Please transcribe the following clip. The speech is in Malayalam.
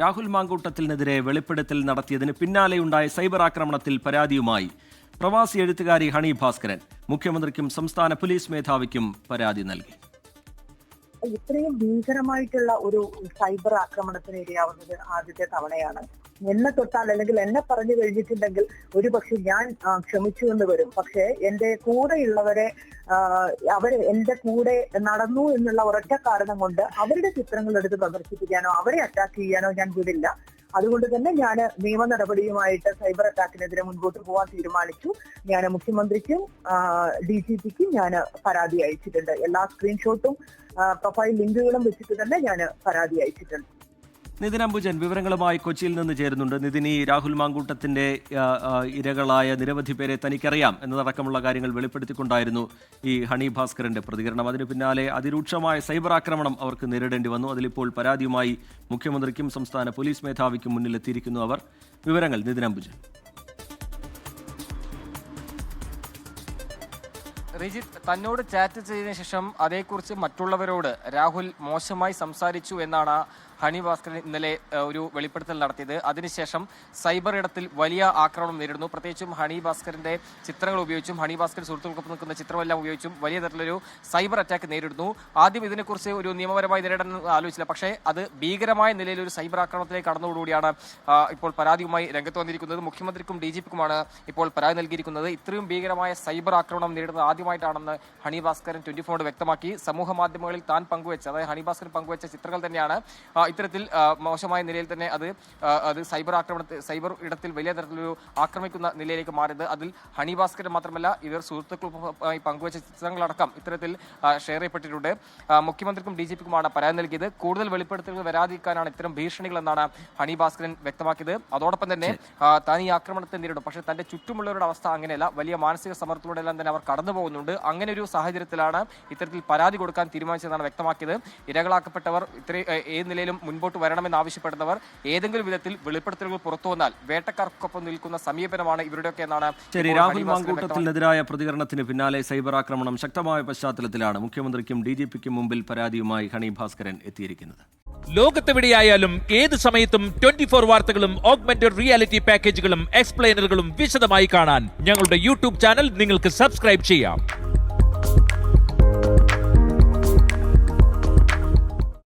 രാഹുൽ മാങ്കൂട്ടത്തിനെതിരെ വെളിപ്പെടുത്തൽ നടത്തിയതിന് പിന്നാലെയുണ്ടായ സൈബർ ആക്രമണത്തിൽ പരാതിയുമായി പ്രവാസി എഴുത്തുകാരി ഹണി ഭാസ്കരൻ മുഖ്യമന്ത്രിക്കും സംസ്ഥാന പോലീസ് മേധാവിക്കും പരാതി നൽകി. ഇത്രയും ഭീകരമായിട്ടുള്ള ഒരു സൈബർ ആക്രമണത്തിന് ഇരയാവുന്നത് ആദ്യത്തെ തവണയാണ്. എന്നെ തൊട്ടാൽ അല്ലെങ്കിൽ എന്നെ പറഞ്ഞു കഴിഞ്ഞിട്ടുണ്ടെങ്കിൽ ഒരുപക്ഷെ ഞാൻ ക്ഷമിച്ചു എന്ന് വരും. പക്ഷെ എന്റെ കൂടെയുള്ളവരെ എന്റെ കൂടെ നടന്നു എന്നുള്ള ഒരൊറ്റ കാരണം കൊണ്ട് അവരുടെ ചിത്രങ്ങൾ എടുത്ത് പ്രദർശിപ്പിക്കാനോ അവരെ അറ്റാക്ക് ചെയ്യാനോ ഞാൻ വിടില്ല. അതുകൊണ്ട് തന്നെ ഞാൻ നിയമ നടപടിയുമായിട്ട് സൈബർ അറ്റാക്കിനെതിരെ മുൻപോട്ട് പോകാൻ തീരുമാനിച്ചു. ഞാൻ മുഖ്യമന്ത്രിക്കും DGPക്കും ഞാൻ പരാതി അയച്ചിട്ടുണ്ട്. എല്ലാ സ്ക്രീൻഷോട്ടും പ്രൊഫൈൽ ലിങ്കുകളും വെച്ചിട്ട് തന്നെ ഞാൻ പരാതി അയച്ചിട്ടുണ്ട്. നിതിൻ അംബുജൻ വിവരങ്ങളുമായി കൊച്ചിയിൽ നിന്ന് ചേരുന്നുണ്ട്. നിതിനി, രാഹുൽ മാങ്കൂട്ടത്തിന്റെ ഇരകളായ നിരവധി പേരെ തനിക്കറിയാം എന്നതടക്കമുള്ള കാര്യങ്ങൾ വെളിപ്പെടുത്തിക്കൊണ്ടായിരുന്നു ഈ ഹണി ഭാസ്കരന്റെ പ്രതികരണം. അതിനു പിന്നാലെ അതിരൂക്ഷമായ സൈബർ ആക്രമണം അവർക്ക് നേരിടേണ്ടി വന്നു. അതിലിപ്പോൾ പരാതിയുമായി മുഖ്യമന്ത്രിക്കും സംസ്ഥാന പോലീസ് മേധാവിക്കും മുന്നിലെത്തിയിരിക്കുന്നു അവർ. വിവരങ്ങൾ നിതിൻ അംബുജൻ. റിജിത്ത് തന്നോട് ചാറ്റ് ചെയ്തതിനു ശേഷം അതേക്കുറിച്ച് മറ്റുള്ളവരോട് രാഹുൽ മോശമായി സംസാരിച്ചു എന്നാണ് ഹണി ഭാസ്കരൻ ഇന്നലെ ഒരു വെളിപ്പെടുത്തൽ നടത്തിയത്. അതിനുശേഷം സൈബർ ഇടത്തിൽ വലിയ ആക്രമണം നേരിടുന്നു. പ്രത്യേകിച്ചും ഹണി ഭാസ്കരന്റെ ചിത്രങ്ങൾ ഉപയോഗിച്ചും ഹണി ഭാസ്കർ സുഹൃത്തുക്കൾക്കൊപ്പം നിൽക്കുന്ന ചിത്രമെല്ലാം ഉപയോഗിച്ചും വലിയ തരത്തിലൊരു സൈബർ അറ്റാക്ക് നേരിടുന്നു. ആദ്യം ഇതിനെക്കുറിച്ച് ഒരു നിയമപരമായി നേരിടാൻ ആലോചിച്ചില്ല. പക്ഷേ അത് ഭീകരമായ നിലയിൽ ഒരു സൈബർ ആക്രമണത്തിലേക്ക് കടന്നുകൂടിയാണ് ഇപ്പോൾ പരാതിയുമായി രംഗത്ത് വന്നിരിക്കുന്നത്. മുഖ്യമന്ത്രിക്കും DGPക്കുമാണ് ഇപ്പോൾ പരാതി നൽകിയിരിക്കുന്നത്. ഇത്രയും ഭീകരമായ സൈബർ ആക്രമണം നേരിടുന്നത് ആദ്യമായിട്ടാണെന്ന് ഹണി ഭാസ്കരൻ 24 വ്യക്തമാക്കി. സമൂഹ മാധ്യമങ്ങളിൽ താൻ പങ്കുവെച്ച, അതായത് ഹണി ഭാസ്കരൻ പങ്കുവെച്ച ചിത്രങ്ങൾ തന്നെയാണ് ഇത്തരത്തിൽ മോശമായ നിലയിൽ തന്നെ അത് സൈബർ ഇടത്തിൽ വലിയ തരത്തിലൊരു ആക്രമിക്കുന്ന നിലയിലേക്ക് മാറിയത്. അതിൽ ഹണി ഭാസ്കരൻ മാത്രമല്ല, ഇവർ സുഹൃത്തുക്കളുമായി പങ്കുവച്ച ചിത്രങ്ങളടക്കം ഇത്തരത്തിൽ ഷെയർ ചെയ്യപ്പെട്ടിട്ടുണ്ട്. മുഖ്യമന്ത്രിക്കും DGPക്കുമാണ് പരാതി നൽകിയത്. കൂടുതൽ വെളിപ്പെടുത്തലുകൾ വരാതിരിക്കാനാണ് ഇത്തരം ഭീഷണികൾ എന്നാണ് ഹണി ഭാസ്കരൻ വ്യക്തമാക്കിയത്. അതോടൊപ്പം തന്നെ താൻ ഈ ആക്രമണത്തെ നേരിടും, പക്ഷേ തന്റെ ചുറ്റുമുള്ളവരുടെ അവസ്ഥ അങ്ങനെയല്ല. വലിയ മാനസിക സമ്മർദ്ദത്തിലൂടെ എല്ലാം തന്നെ അവർ കടന്നു പോകുന്നുണ്ട്. അങ്ങനെ ഒരു സാഹചര്യത്തിലാണ് ഇത്തരത്തിൽ പരാതി കൊടുക്കാൻ തീരുമാനിച്ചതെന്നാണ് വ്യക്തമാക്കിയത്. ഇരകളാക്കപ്പെട്ടവർ ഏത് നിലയിലും മുൻപോട്ട് വരണമെന്ന് ആവശ്യപ്പെടുന്നവർ ഏതെങ്കിലും വിധത്തിൽ വെളിപ്പെടുത്തലുകൾ പുറത്തു വന്നാൽ വേട്ടക്കാർക്കൊപ്പം നിൽക്കുന്ന സമീപനമാണ് ഇവരുടെയൊക്കെ എന്നാണ്. ശരി, രാഹുൽ മാങ്കൂട്ടത്തിനെതിരായ പ്രതികരണത്തിന് പിന്നാലെ സൈബർ ആക്രമണം ശക്തമായ പശ്ചാത്തലത്തിലാണ് മുഖ്യമന്ത്രിക്കും DGPക്കും മുമ്പിൽ പരാതിയുമായി ഹണി ഭാസ്കരൻ എത്തിയിരിക്കുന്നത്. ലോകത്തെവിടെയായാലും ഏത് സമയത്തും 24 വാർത്തകളും ഓഗ്മെന്റഡ് റിയാലിറ്റി പാക്കേജുകളും എക്സ്പ്ലെയിനറുകളും വിശദമായി കാണാൻ ഞങ്ങളുടെ YouTube ചാനൽ നിങ്ങൾക്ക് സബ്സ്ക്രൈബ് ചെയ്യാം.